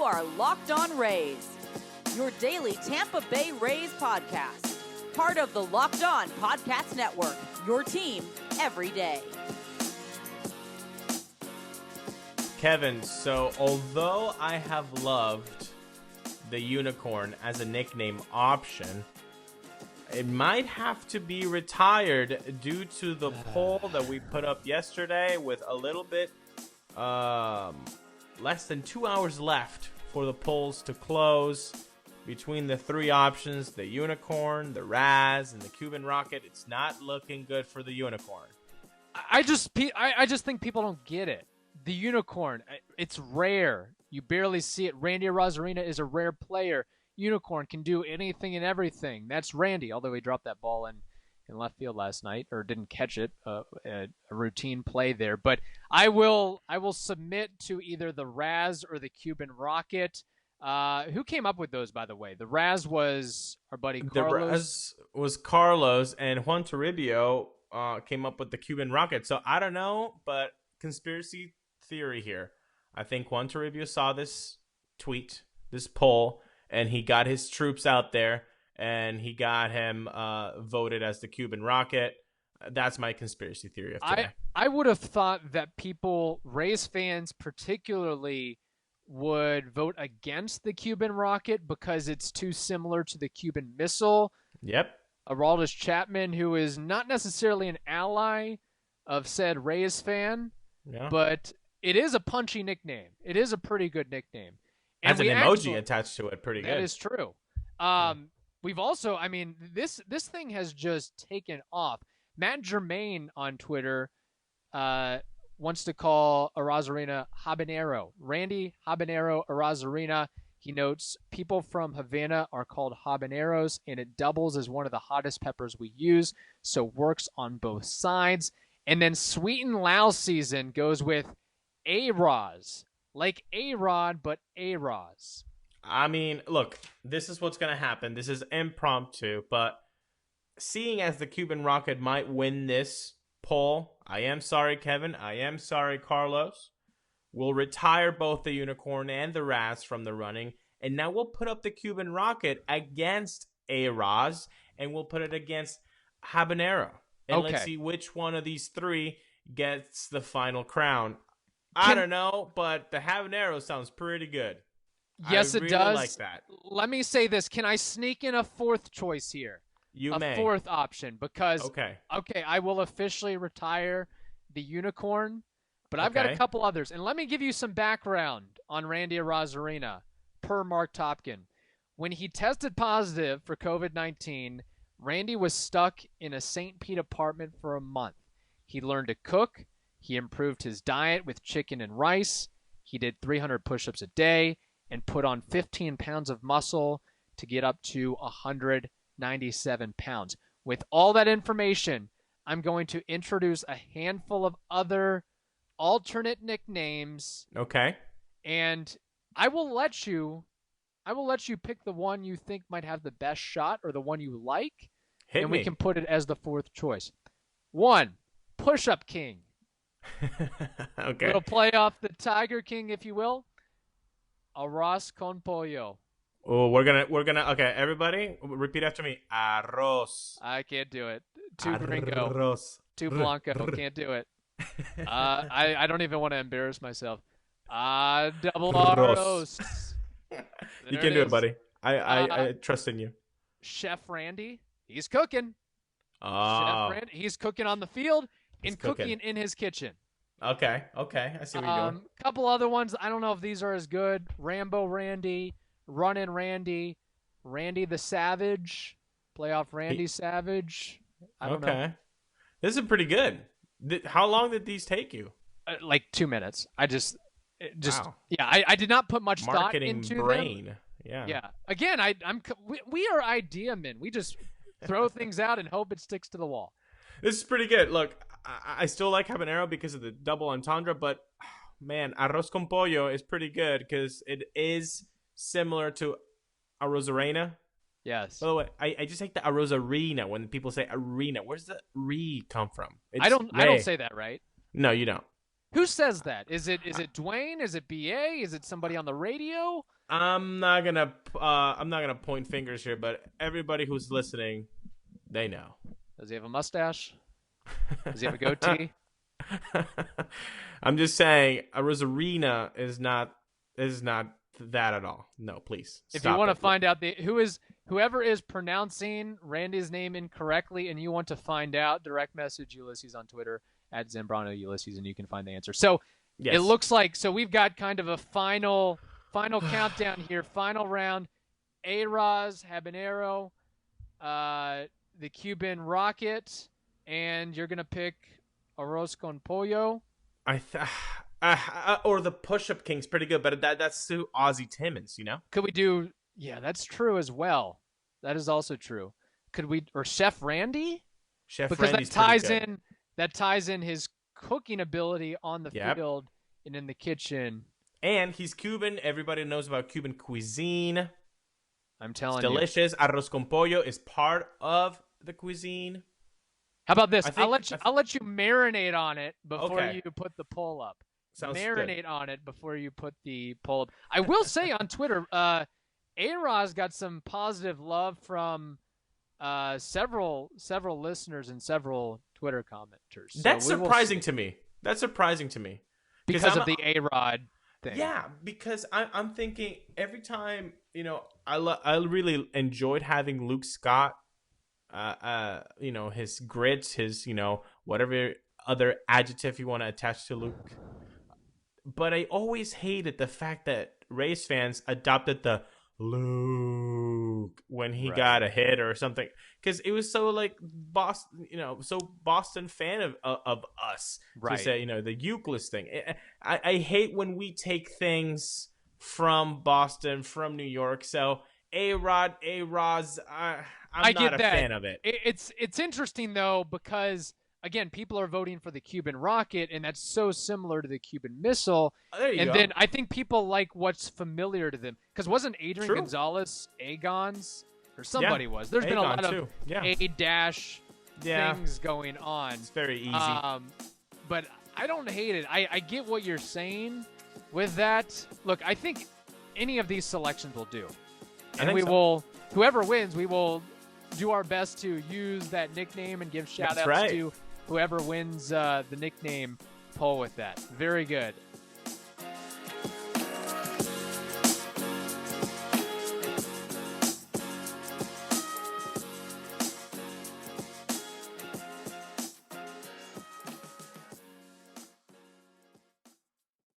are Locked On Rays, your daily Tampa Bay Rays podcast. Part of the Locked On Podcast Network, your team every day. Kevin, so although I have loved the unicorn as a nickname option, it might have to be retired due to the poll that we put up yesterday with a little bit less than 2 hours left for the polls to close. Between the three options, the unicorn, the Raz, and the Cuban rocket, it's not looking good for the unicorn. I just think people don't get it. The unicorn, it's rare. You barely see it. Randy Arozarena is a rare player. Unicorn can do anything and everything. That's Randy, although he dropped that ball in left field last night, or didn't catch it, a routine play there. But I will submit to either the Raz or the Cuban rocket. Who came up with those, by the way? The Raz was our buddy Carlos. The Raz was Carlos, and Juan Toribio came up with the Cuban rocket. So I don't know, but conspiracy theory here. I think Juan Toribio saw this tweet, this poll, and he got his troops out there, and he got him voted as the Cuban rocket. That's my conspiracy theory of today. I would have thought that people, Rays fans particularly, would vote against the Cuban rocket because it's too similar to the Cuban missile. Yep. Aroldis Chapman, who is not necessarily an ally of said Rays fan, but it is a punchy nickname. It is a pretty good nickname. Has an emoji attached to it. Pretty good. That is true. We've also, this thing has just taken off. Matt Germain on Twitter wants to call Arozarena Habanero. Randy Habanero Arozarena. He notes people from Havana are called habaneros, and it doubles as one of the hottest peppers we use, so works on both sides. And then Sweet and Loud season goes with A-Roz. Like A-Rod, but A-Roz. Look, this is what's going to happen. This is impromptu, but seeing as the Cuban rocket might win this poll, I am sorry, Kevin. I am sorry, Carlos. We'll retire both the unicorn and the Raz from the running, and now we'll put up the Cuban rocket against A-Roz, and we'll put it against Habanero. And let's see which one of these three gets the final crown. I don't know, but the Habanero sounds pretty good. Yes, it does. I like that. Let me say this. Can I sneak in a fourth choice here? You may. A fourth option, because Okay, I will officially retire the unicorn, but I've got a couple others. And let me give you some background on Randy Arozarena, per Mark Topkin. When he tested positive for COVID-19, Randy was stuck in a St. Pete apartment for a month. He learned to cook. He improved his diet with chicken and rice. He did 300 push-ups a day and put on 15 pounds of muscle to get up to 197 pounds. With all that information, I'm going to introduce a handful of other alternate nicknames. Okay. And I will let you pick the one you think might have the best shot or the one you like. Hit me. We can put it as the fourth choice. 1, Push-Up King. Okay. It'll play off the Tiger King, if you will. Arroz con pollo. Oh, we're gonna. Okay, everybody, repeat after me. Arroz. I can't do it. Too gringo. Arroz. Too blanco. Can't do it. I don't even want to embarrass myself. Double arroz. You can do it, buddy. I trust in you. Chef Randy, he's cooking. Oh. Chef Randy, he's cooking on the field and cooking in his kitchen. Okay. I see what you're doing. Couple other ones. I don't know if these are as good. Rambo Randy, Runnin' Randy, Randy the Savage, Playoff Randy Savage. I don't know. This is pretty good. How long did these take you? Like 2 minutes. Wow. Yeah. I did not put much thought into brain. them. Yeah. Again, we are idea men. We just throw things out and hope it sticks to the wall. This is pretty good. Look, I still like habanero because of the double entendre, but man, arroz con pollo is pretty good because it is similar to Arozarena. Yes. By the way, I just like the Arozarena when people say arena. Where's the re come from? I don't say that right. No, you don't. Who says that? Is it Dwayne? Is it BA? Is it somebody on the radio? I'm not gonna point fingers here, but everybody who's listening, they know. Does he have a mustache? Does he have a goatee? I'm just saying, Arozarena is not that at all. No, please. If you want to find out whoever is pronouncing Randy's name incorrectly, and you want to find out, direct message Ulises on Twitter at Zambrano Ulises, and you can find the answer. So yes. It looks like we've got kind of a final countdown here, final round. A-Roz, Habanero, the Cuban Rocket, and you're gonna pick Arroz con Pollo. Or the Push-Up King's pretty good, but that's too Aussie Timmons, you know? Could we do? Yeah, that's true as well. That is also true. Could we, or Chef Randy? Because Randy's that ties in his cooking ability on the field and in the kitchen. And he's Cuban. Everybody knows about Cuban cuisine. I'm telling you. It's delicious. Arroz con pollo is part of the cuisine. How about this? I'll let you marinate on it before you put the poll up. Sounds marinate good. on it before you put the poll up. I will say on Twitter, A-Roz got some positive love from several listeners and several Twitter commenters. So That's surprising to me. Because of the A-Rod thing. Yeah, because I'm thinking every time, I really enjoyed having Luke Scott, his grits, his, whatever other adjective you want to attach to Luke. But I always hated the fact that Rays fans adopted the Luke when he got a hit or something, because it was so like Boston, so Boston fan of us to say, the Euclid thing. I hate when we take things from Boston, from New York. So A-Roz, I'm not a fan of it. It's interesting though, because again, people are voting for the Cuban Rocket, and that's so similar to the Cuban Missile. There you go. Then I think people like what's familiar to them. Because wasn't Adrian Gonzalez Agon's? Or somebody was. There's been a lot of A-dash things going on. It's very easy. But I don't hate it. I get what you're saying with that. Look, I think any of these selections will do. And whoever wins, we will do our best to use that nickname and give shout-outs to whoever wins the nickname poll with that. Very good.